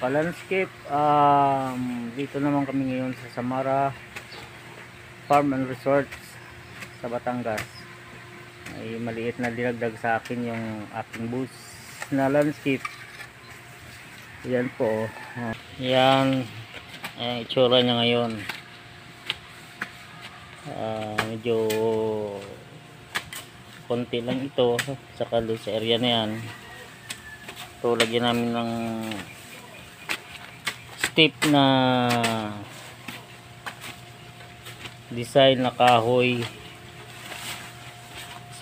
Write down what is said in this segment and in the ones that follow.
ka-landscape, dito naman kami ngayon sa Samara Farm and Resorts sa Batangas. Ay maliit na dinagdag sa akin yung aking bus na landscape. Yan po, yan ang itsura niya ngayon. Medyo konti lang ito, saka doon sa area na yan. Ito lagyan namin ng step na design na kahoy.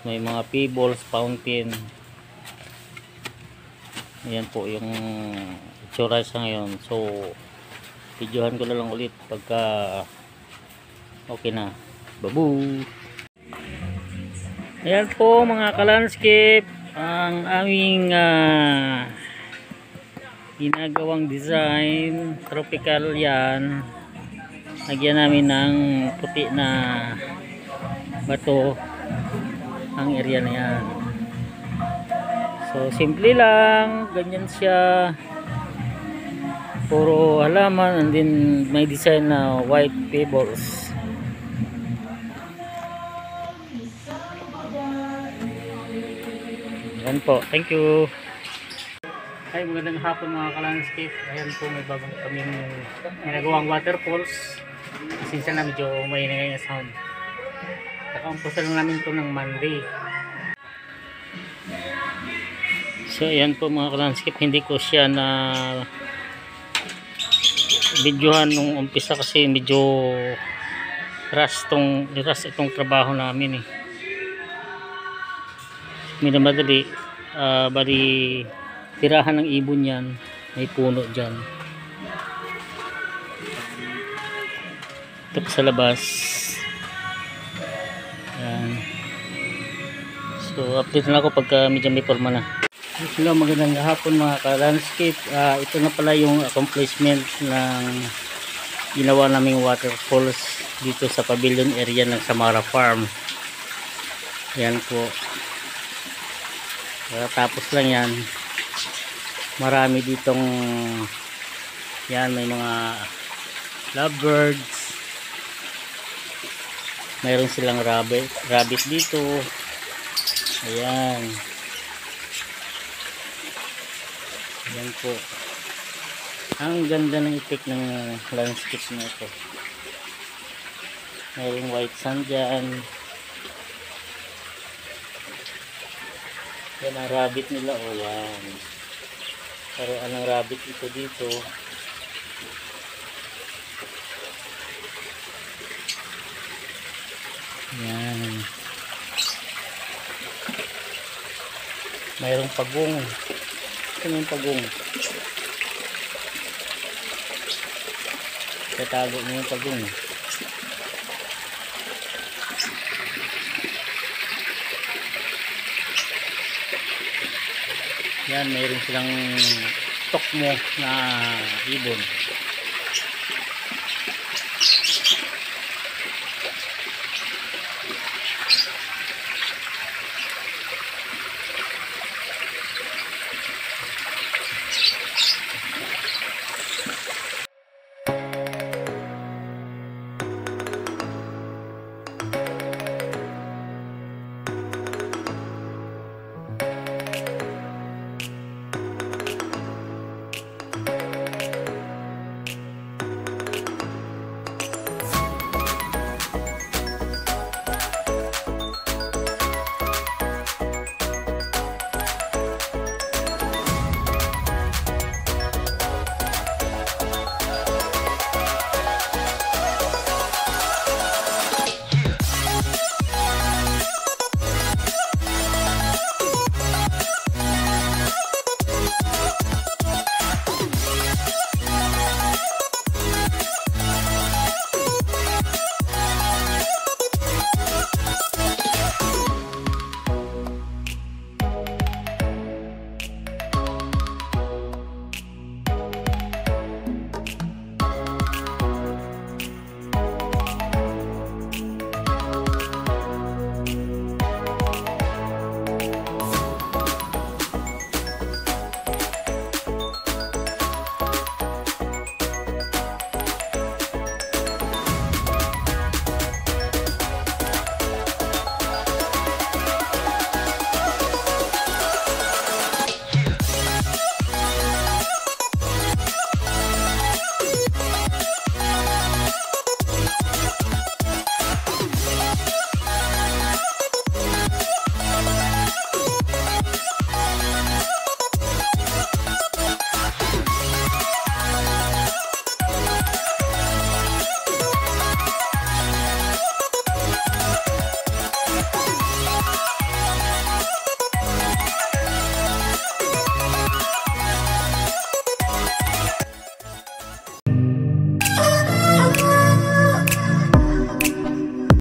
May mga pebbles, fountain. Ayan po yung itsura sa ngayon. So videohan ko na lang ulit pagka okay na. Babu! Ayan po mga ka-landscape, ang aming ginagawang design. Tropical yan. Lagyan namin ng puti na bato ang area na yan. So simple lang, ganyan siya, puro halaman, and then may design na white pebbles. Yan po, thank you. Ay, magandang hapon mga ka-landscape. Ayan po, may bagong kaming ginagawang waterfalls. Sinsa na medyo may ngayon na sound. Nakaumpusa lang namin ito ng Monday. So ayan po mga ka-landscape, hindi ko siya na videohan nung umpisa kasi medyo rush itong trabaho namin eh. Minamadali, bali tirahan ng ibon yan, may puno dyan. Ito sa labas. Ayan. So update na ako pagka medyo may forma na. Hello, magandang hapon mga ka-landscape. Ito na pala yung accomplishment ng ginawa naming waterfalls dito sa pavilion area ng Samara Farm. Yan po. Tapos lang yan. Marami ditong yan, may mga lovebirds. Mayroon silang rabbit dito. Ayan. Ayan po. Ang ganda ng effect ng landscape na ito. Mayroong white sand dyan. Yan ang rabbit nila. O yan. Pero anong rabbit ito dito. Yan. Mayroong pagong. Ito yung pagong. Tatago mo yung pagong. Yan, mayroon silang tokmo na ibon.